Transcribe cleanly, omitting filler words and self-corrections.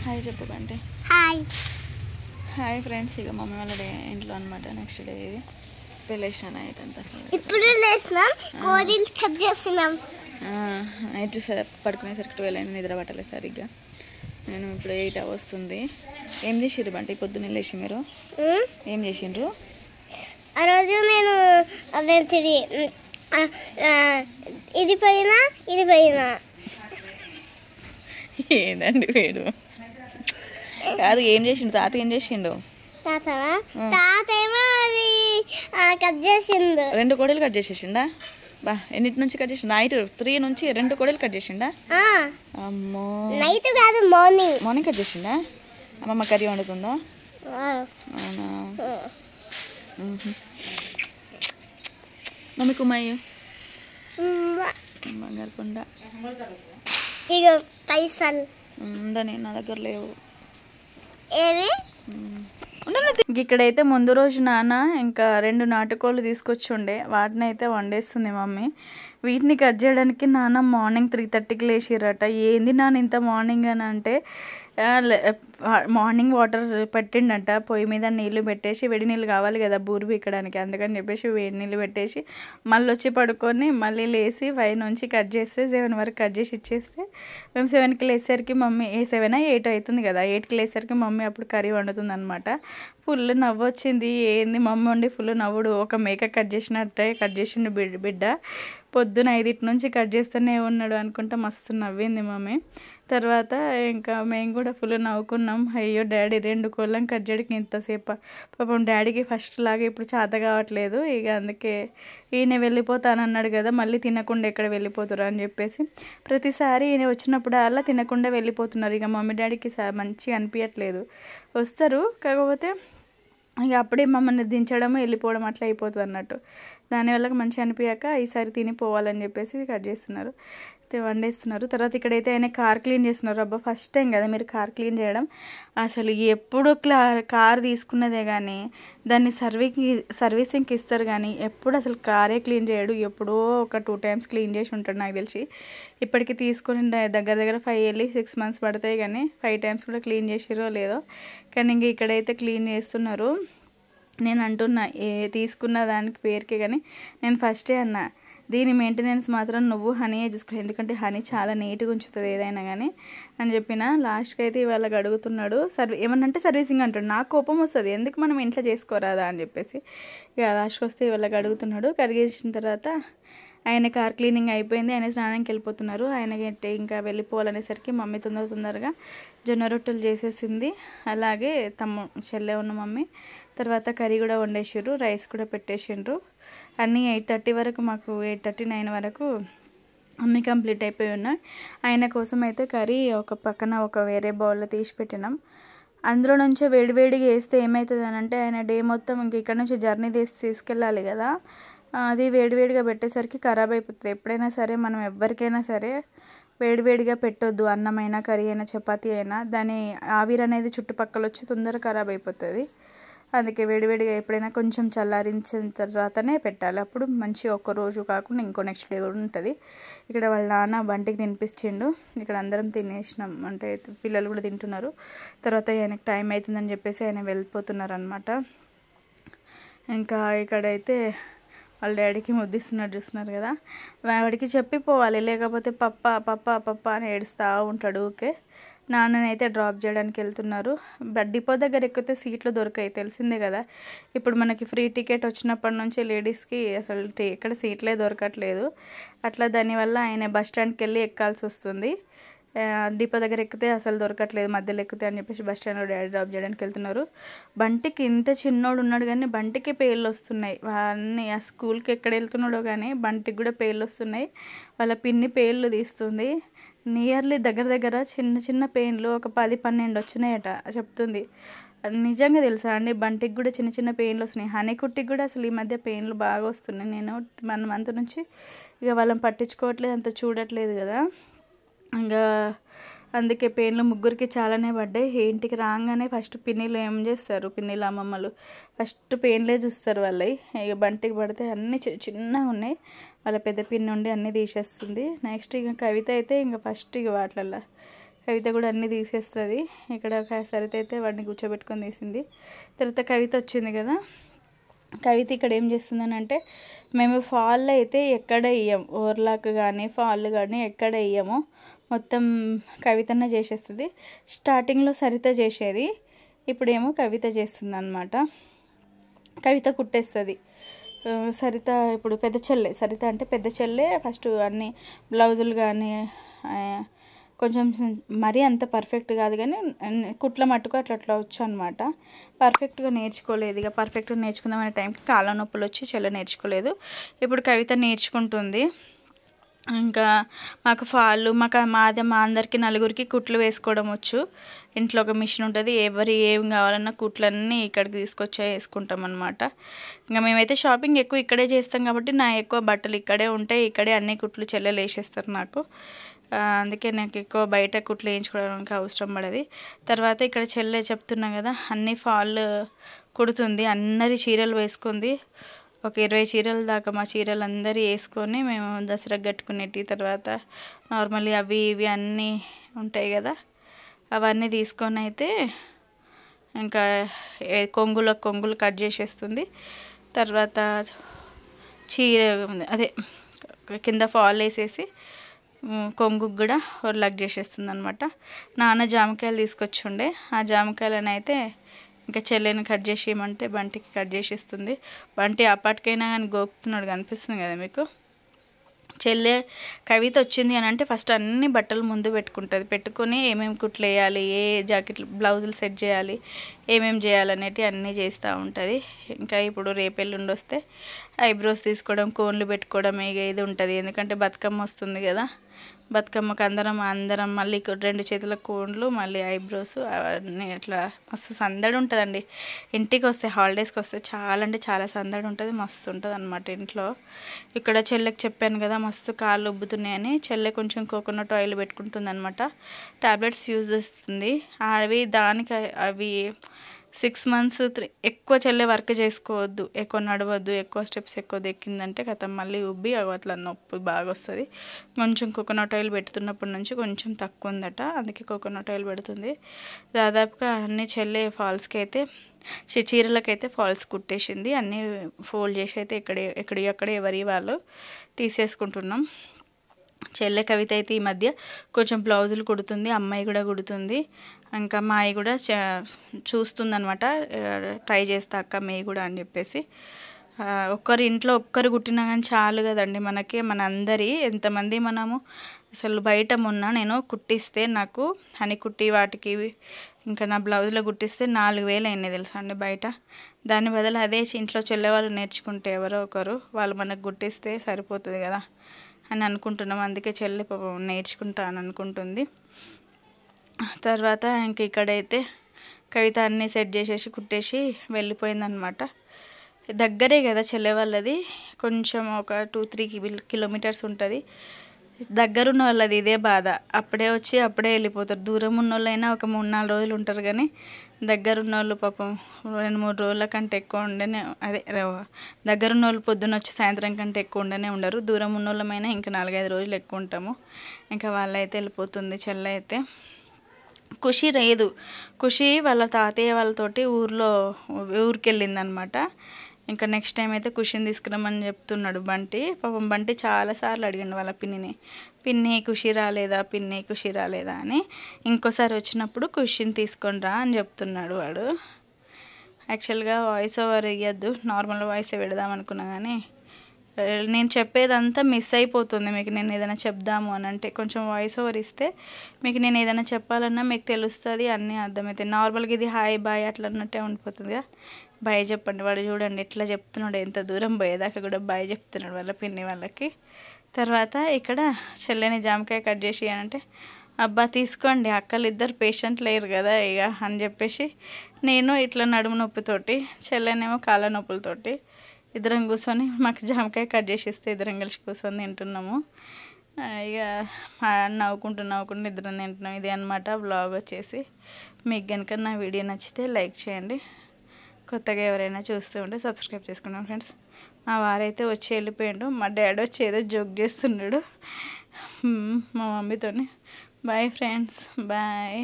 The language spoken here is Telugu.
హాయ్ చెప్పకండి. హాయ్ హాయ్ ఫ్రెండ్స్, ఇక మమ్మీ వాళ్ళ డే ఇంట్లో అనమాట. నెక్స్ట్ డే ఇది పెళ్ళేసిన నైట్ అంతా ఇప్పుడు లేస్తున్నాం, కోడిలు కట్ చేస్తున్నాం. నైట్ పడుకునేసరికి 12 అయింది, నిద్ర పట్టలేదు సరిగ్గా. నేను ఇప్పుడు 8 వస్తుంది. ఏం చేసిర్రు బంటి పొద్దున్న లేచి మీరు? ఏం చేసిండ్రు ఆ రోజు? నేను అదేంటిది ఇది పోయినా ఏదండి వేడు కాదు. ఏం చేసిండు తాత? ఏం చేసిండు తాత ఏమో అది కట్ చేసిండు. 2 కోడలు కట్ చేసేసిండా? బా, ఎన్నిటి నుంచి కట్ చేసిండు? నైట్ 3 నుంచి 2 కోడలు కట్ చేసిండా? అమ్మో, నైట్ కాదు, మార్నింగ్ కట్ చేసిండా? అమ్మమ్మ కర్రీ వండుతుందా? అవునా. మమ్మీ కుమ్మయ్య బంగారు కొండ ఇక పైసలు ఉండని నా దగ్గర లేవు. ఏవి ఇక్కడైతే ముందు రోజు నాన్న ఇంకా 2 నాటుకోళ్ళు తీసుకొచ్చి ఉండే, వాటిని అయితే వండేస్తుంది మమ్మీ. వీటిని కట్ చేయడానికి నాన్న మార్నింగ్ 3:30కి లేచిరట. ఏంది నాన్న ఇంత మార్నింగ్ అని అంటే, మార్నింగ్ వాటర్ పెట్టిండట, పొయ్యి మీద నీళ్ళు పెట్టేసి, వేడి నీళ్ళు కావాలి కదా బూరు పీకడానికి, అందుకని చెప్పేసి వేడి నీళ్ళు పెట్టేసి మళ్ళీ వచ్చి పడుకొని మళ్ళీ లేచి 5 నుంచి కట్ చేస్తే 7 వరకు కట్ చేసి ఇచ్చేస్తే, మేము 7కి లేసేసరికి మమ్మీ 7 8 అవుతుంది కదా, 8కి లేసేసరికి మమ్మీ అప్పుడు కర్రీ వండుతుంది అనమాట. ఫుల్ నవ్వు వచ్చింది. ఏంది మమ్మీ వండి ఫుల్ నవ్వుడు, ఒక మేక కట్ చేసినట్టే కట్ చేసిండు బిడ్డ. పొద్దున 5 నుంచి కట్ చేస్తూనే ఉన్నాడు అనుకుంటా, మస్తు నవ్వింది మమ్మీ. తర్వాత ఇంకా మేము కూడా ఫుల్ నవ్వుకున్నాం. అయ్యో డాడీ 2 కోళ్ళని కట్ చేయడానికి ఇంతసేపు, పాపం డాడీకి ఫస్ట్ లాగా ఇప్పుడు చేత కావట్లేదు. ఇక అందుకే ఈయన వెళ్ళిపోతానన్నాడు కదా, మళ్ళీ తినకుండా ఎక్కడ వెళ్ళిపోతారు అని చెప్పేసి ప్రతిసారి ఈయన వచ్చినప్పుడు అలా తినకుండా వెళ్ళిపోతున్నారు. ఇక మమ్మీ డాడీకి మంచిగా అనిపించట్లేదు. వస్తారు, కాకపోతే ఇక అప్పుడే మమ్మల్ని దించడం వెళ్ళిపోవడం అట్లా అయిపోతుంది అన్నట్టు. దానివల్ల మంచిగా అనిపించాక ఈసారి తినిపోవాలని చెప్పేసి కట్ చేస్తున్నారు, వండేస్తున్నారు. తర్వాత ఇక్కడైతే ఆయన కార్ క్లీన్ చేస్తున్నారు. అబ్బా, ఫస్ట్ టైం కదా మీరు కార్ క్లీన్ చేయడం. అసలు ఎప్పుడు కార్ తీసుకున్నదే కానీ దాన్ని సర్వీసింగ్కి ఇస్తారు, కానీ ఎప్పుడు అసలు కారే క్లీన్ చేయడు. ఎప్పుడో ఒక 2 టైమ్స్ క్లీన్ చేసి ఉంటాడు నాకు తెలిసి. ఇప్పటికీ తీసుకుని దగ్గర 5 వెళ్ళి 6 మంత్స్ పడతాయి, కానీ 5 టైమ్స్ కూడా క్లీన్ చేసిరో లేదో. కానీ ఇంక ఇక్కడైతే క్లీన్ చేస్తున్నారు. నేను అంటున్నా తీసుకున్న దానికి పేరుకే, కానీ నేను ఫస్టే అన్నా దీని మెయింటెనెన్స్ మాత్రం నువ్వు హనీయే చూసుకో, ఎందుకంటే హనీ చాలా నీట్గా ఉంచుతుంది ఏదైనా కానీ అని చెప్పిన. లాస్ట్కి అయితే ఇవాళ అడుగుతున్నాడు ఏమన్నంటే సర్వీసింగ్ అంటాడు. నాకు కోపం వస్తుంది, ఎందుకు మనం ఇంట్లో చేసుకోరాదా అని చెప్పేసి. ఇక లాస్ట్కి వస్తే ఇవాళ అడుగుతున్నాడు. కరిగేసిన తర్వాత ఆయన కార్ క్లీనింగ్ అయిపోయింది, ఆయన స్నానానికి వెళ్ళిపోతున్నారు. ఆయన వెళ్ళిపోవాలనేసరికి మమ్మీ తొందరగా జొన్న రొట్టెలు చేసేసింది. అలాగే చెల్లె ఉన్న మమ్మీ తర్వాత కర్రీ కూడా వండేసారు, రైస్ కూడా పెట్టేసిండ్రు. అన్నీ 8:30 వరకు, మాకు 8:39 వరకు అన్నీ కంప్లీట్ అయిపోయి ఉన్నాయి. ఆయన కోసం అయితే కర్రీ ఒక పక్కన ఒక వేరే బౌల్లో తీసి పెట్టినాం. అందులో నుంచే వేడివేడిగా వేస్తే ఏమవుతుంది అని అంటే, ఆయన డే మొత్తం ఇంక ఇక్కడ నుంచి జర్నీ తీసుకెళ్ళాలి కదా, అది వేడివేడిగా పెట్టేసరికి ఖరాబ్ అయిపోతుంది. ఎప్పుడైనా సరే మనం ఎవరికైనా సరే వేడివేడిగా పెట్టొద్దు, అన్నమైనా కర్రీ అయినా చపాతీ అయినా, దాని ఆవిరి అనేది చుట్టుపక్కల వచ్చి తొందరగా ఖరాబ్ అయిపోతుంది. అందుకే వేడివేడిగా ఎప్పుడైనా కొంచెం చల్లారించిన తర్వాతనే పెట్టాలి, అప్పుడు మంచి ఒక్క రోజు కాకుండా ఇంకో నెక్స్ట్ డే కూడా ఉంటుంది. ఇక్కడ వాళ్ళ నాన్న బంటికి తినిపించిండు. ఇక్కడ అందరం తినేసినాం, అంటే పిల్లలు కూడా తింటున్నారు. తర్వాత ఆయనకు టైం అవుతుందని చెప్పేసి ఆయన వెళ్ళిపోతున్నారు అనమాట. ఇంకా ఇక్కడైతే వాళ్ళ డాడీకి ముద్దిస్తున్నారు, చూస్తున్నారు కదా. వాడికి చెప్పిపోవాలి, లేకపోతే పప్ప అని ఏడుస్తూ ఉంటాడు. ఓకే, నాన్ననైతే డ్రాప్ చేయడానికి వెళ్తున్నారు. డిపో దగ్గర ఎక్కితే సీట్లు దొరకాయి, తెలిసిందే కదా. ఇప్పుడు మనకి ఫ్రీ టికెట్ వచ్చినప్పటి నుంచి లేడీస్కి అసలు ఎక్కడ సీట్లే దొరకట్లేదు. అట్లా దానివల్ల ఆయన బస్ స్టాండ్కి వెళ్ళి ఎక్కాల్సి వస్తుంది. డిపో దగ్గర ఎక్కితే అసలు దొరకట్లేదు, మధ్యలో ఎక్కితే అని చెప్పేసి బస్ స్టాండ్లో డాడీ డ్రాప్ చేయడానికి వెళ్తున్నారు. బంటికి ఇంత చిన్నోడు ఉన్నాడు కానీ బంటికి పేర్లు వస్తున్నాయి. అన్నీ ఆ స్కూల్కి ఎక్కడ వెళ్తున్నాడో కానీ బంటికి కూడా పేర్లు వస్తున్నాయి. వాళ్ళ పిన్ని పేర్లు తీస్తుంది. నియర్లీ దగ్గర చిన్న పెయిన్లు ఒక 10-12 వచ్చినాయట చెప్తుంది. నిజంగా తెలుసా అండి, బంటికి కూడా చిన్న పెయిన్లు వస్తున్నాయి. హనీకుట్టికి కూడా అసలు ఈ మధ్య పెయిన్లు బాగా వస్తున్నాయి. నేను 1 మంత్ నుంచి ఇక వాళ్ళని పట్టించుకోవట్లేదు, అంత చూడట్లేదు కదా. ఇంకా అందుకే పెయిన్లు ముగ్గురికి చాలానే పడ్డాయి. ఇంటికి రాగానే ఫస్ట్ పిన్నిలు ఏం చేస్తారు, పిన్నిలు అమ్మమ్మలు ఫస్ట్ పెయిన్లే చూస్తారు వాళ్ళవి. ఇక బంటికి పడితే అన్నీ చిన్నగా ఉన్నాయి, వాళ్ళ పెద్ద పిన్ నుండి అన్నీ తీసేస్తుంది. నెక్స్ట్ ఇక కవిత అయితే ఇంకా ఫస్ట్ ఇక వాటిలల్లో కవిత కూడా అన్నీ తీసేస్తుంది. ఇక్కడ సరిత అయితే వాడిని కూర్చోబెట్టుకొని తీసింది. తర్వాత కవిత వచ్చింది కదా, కవిత ఇక్కడ ఏం చేస్తుందని అంటే, మేము ఫాల్ అయితే ఎక్కడ వేయం, ఓవర్లాక్ కానీ ఫాల్ కానీ ఎక్కడ వేయము, మొత్తం కవితనే చేసేస్తుంది. స్టార్టింగ్లో సరిత చేసేది, ఇప్పుడేమో కవిత చేస్తుంది అన్నమాట. కవిత కుట్టేస్తుంది. సరిత ఇప్పుడు పెద్ద చెల్లె, సరిత అంటే పెద్ద చెల్లె ఫస్ట్ అన్ని బ్లౌజులు కానీ కొంచెం మరీ అంత పర్ఫెక్ట్ కాదు కానీ కుట్ల మట్టుకు అట్లా అట్లా వచ్చు అనమాట. పర్ఫెక్ట్గా నేర్చుకోలేదు. ఇక పర్ఫెక్ట్గా నేర్చుకుందామనే టైంకి కాళ్ళ నొప్పులు వచ్చి చెల్లె నేర్చుకోలేదు. ఇప్పుడు కవిత నేర్చుకుంటుంది. ఇంకా మాకు ఫాళ్ళు మా అందరికి నలుగురికి కుట్లు వేసుకోవడం వచ్చు. ఇంట్లో ఒక మిషన్ ఉంటుంది, ఏం కావాలన్నా కుట్లన్నీ ఇక్కడికి తీసుకొచ్చా వేసుకుంటాం అనమాట. ఇంకా మేమైతే షాపింగ్ ఎక్కువ ఇక్కడే చేస్తాం కాబట్టి నా ఎక్కువ బట్టలు ఇక్కడే ఉంటాయి, ఇక్కడే అన్ని కుట్లు చెల్లెలు వేసేస్తారు నాకు. అందుకే నాకు ఎక్కువ బయట కుట్లు వేయించుకోవడానికి అవసరం పడది. తర్వాత ఇక్కడ చెల్లె చెప్తున్నా కదా, అన్ని ఫాల్ కుడుతుంది, అందరి చీరలు వేసుకుంది. ఒక 20 చీరల దాకా మా చీరలు అందరూ వేసుకొని మేము దసరా కట్టుకునేటి. తర్వాత నార్మల్లీ అవి ఇవి అన్నీ ఉంటాయి కదా, అవన్నీ తీసుకొని అయితే ఇంకా కొంగులు కట్ చేసేస్తుంది. తర్వాత చీర అదే కింద ఫాల్ వేసేసి కొంగుకు కూడా లగ్ చేసేస్తుంది అనమాట. నాన్న జామకాయలు తీసుకొచ్చి ఉండే, ఆ జామకాయలను అయితే ఇంకా చెల్లెని కట్ చేసి ఇవ్వమంటే బంటికి కట్ చేసి ఇస్తుంది. బంటి అప్పటికైనా కానీ గోకుతున్నాడు కనిపిస్తుంది కదా మీకు. చెల్లె కవిత వచ్చింది అని అంటే ఫస్ట్ అన్ని బట్టలు ముందు పెట్టుకొని ఏమేమి కుట్లు వేయాలి, ఏ జాకెట్లు బ్లౌజులు సెట్ చేయాలి, ఏమేమి చేయాలనేటి అన్నీ చేస్తూ ఉంటుంది. ఇంకా ఇప్పుడు రేపెల్లుండి వస్తే ఐబ్రోస్ తీసుకోవడం, కోన్లు పెట్టుకోవడం ఇక ఇది ఉంటుంది. ఎందుకంటే బతుకమ్మ వస్తుంది కదా, బతుకమ్మకు అందరం మళ్ళీ 2 చేతుల కోన్లు, మళ్ళీ ఐబ్రోస్ అవన్నీ అట్లా మస్తు సందడి ఉంటుందండి. ఇంటికి వస్తే హాలిడేస్కి వస్తే చాలా అంటే చాలా సందడి ఉంటుంది, మస్తు ఉంటుంది అనమాట ఇంట్లో. ఇక్కడ చెల్లెకి చెప్పాను కదా మస్తు కాళ్ళు ఉబ్బుతున్నాయని, చెల్లె కొంచెం కోకోనట్ ఆయిల్ పెట్టుకుంటుంది అనమాట. టాబ్లెట్స్ యూజ్ చేస్తుంది. అవి 6 months ఎక్కువ చెల్లె వర్క్ చేసుకోవద్దు, ఎక్కువ నడవద్దు, ఎక్కువ స్టెప్స్ ఎక్కువ ఎక్కిందంటే కథ మళ్ళీ ఉబ్బి అట్లా నొప్పి బాగా వస్తుంది. కొంచెం కోకోనట్ ఆయిల్ పెడుతున్నప్పటి నుంచి కొంచెం తక్కువ ఉందట, అందుకే కోకోనట్ ఆయిల్ పెడుతుంది. దాదాపుగా అన్ని చెల్లె ఫాల్స్కి అయితే చీరలకైతే ఫాల్స్ కుట్టేసింది. అన్నీ ఫోల్డ్ చేసి అయితే ఎక్కడ ఎవరి వాళ్ళు తీసేసుకుంటున్నాం. చెల్లె కవిత అయితే ఈ మధ్య కొంచెం బ్లౌజులు కుడుతుంది, అమ్మాయి కూడా కుడుతుంది. ఇంకా అమ్మాయి కూడా చూస్తుందనమాట, ట్రై చేస్తా అక్క మే కూడా అని చెప్పేసి. ఇంట్లో ఒక్కరు కుట్టినా కానీ చాలు కదండి మనకి, మన అందరి ఎంతమంది మనము. అసలు బయట మొన్న నేను కుట్టిస్తే నాకు హనీ కుట్టి వాటికి ఇంకా నా బ్లౌజ్లో కుట్టిస్తే 4000 అయినాయి తెలుసా అండి బయట. దాని బదులు అదే ఇంట్లో చెల్లెవాళ్ళు నేర్చుకుంటే ఎవరో ఒకరు వాళ్ళు మనకు కుట్టిస్తే సరిపోతుంది కదా అని అనుకుంటున్నాం. అందుకే చెల్లి నేర్చుకుంటాను అనుకుంటుంది. తర్వాత ఇంక ఇక్కడైతే కవిత అన్నీ సెట్ చేసేసి కుట్టేసి వెళ్ళిపోయిందనమాట. దగ్గరే కదా చెల్లె వాళ్ళది, కొంచెం ఒక 2-3 kilometers ఉంటుంది. దగ్గరున్న వాళ్ళది ఇదే బాధ, అప్పుడే వచ్చి అప్పుడే వెళ్ళిపోతారు. దూరం ఉన్న వాళ్ళైనా ఒక 3-4 రోజులు ఉంటారు కానీ దగ్గరున్న వాళ్ళు పాపం 2-3 రోజుల కంటే ఎక్కువ దగ్గరున్న వాళ్ళు పొద్దున్న వచ్చి సాయంత్రం కంటే ఎక్కువ ఉండరు. దూరం ఉన్న వాళ్ళమైనా ఇంకా 4-5 రోజులు ఎక్కువ ఉంటాము. ఇంకా వాళ్ళైతే వెళ్ళిపోతుంది చెల్లె అయితే. ఖుషి లేదు, ఖుషి వాళ్ళ తాతయ్య వాళ్ళతోటి ఊరికి వెళ్ళిందనమాట. ఇంకా నెక్స్ట్ టైం అయితే ఖుషిని తీసుకురమ్మని చెప్తున్నాడు బంటి. పాపం బంటి చాలాసార్లు అడిగిండు వాళ్ళ పిన్ని ఖుషి రాలేదా అని. ఇంకోసారి వచ్చినప్పుడు ఖుషిని తీసుకొని రా అని చెప్తున్నాడు వాడు. యాక్చువల్గా వాయిస్ ఓవర్ ఇవ్వద్దు, నార్మల్ వాయిసే పెడదాం అనుకున్నా కానీ నేను చెప్పేదంతా మిస్ అయిపోతుంది. మీకు నేను ఏదైనా చెప్దాము అని అంటే కొంచెం వాయిస్ ఓవర్ ఇస్తే మీకు నేను ఏదైనా చెప్పాలన్నా మీకు తెలుస్తుంది, అన్నీ అర్థమవుతాయి. నార్మల్గా ఇది హాయ్ బాయ్ అట్లా అన్నట్టే ఉండిపోతుందిగా. బాయ్ చెప్పండి. వాడు చూడండి ఎట్లా చెప్తున్నాడు, ఎంత దూరం పోయేదాకా కూడా బాయ్ చెప్తున్నాడు వాళ్ళ పిన్ని వాళ్ళకి. తర్వాత ఇక్కడ చెల్లెని జామకాయ కట్ చేసి అంటే అబ్బా తీసుకోండి, అక్కలు ఇద్దరు పేషెంట్ లేరు కదా ఇక అని చెప్పేసి నేను ఇట్లా నడుము నొప్పితోటి, చెల్లెనేమో కాళ్ళ నొప్పులతోటి ఇద్దరం కూర్చొని మాకు జామకాయ కట్ చేసి ఇస్తే ఇద్దరం కలిసి కూర్చొని తింటున్నాము. ఇక నవ్వుకుంటూ ఇద్దరం తింటున్నాం. ఇదే అనమాట వ్లాగ్ వచ్చేసి. మీకు కనుక నా వీడియో నచ్చితే లైక్ చేయండి, కొత్తగా ఎవరైనా చూస్తూ ఉంటే సబ్స్క్రైబ్ చేసుకున్నాం ఫ్రెండ్స్. మా వారైతే వచ్చి వెళ్ళిపోయాడు, మా డాడీ వచ్చి ఏదో జోక్ చేస్తున్నాడు మా మమ్మీతోని. Bye friends, bye.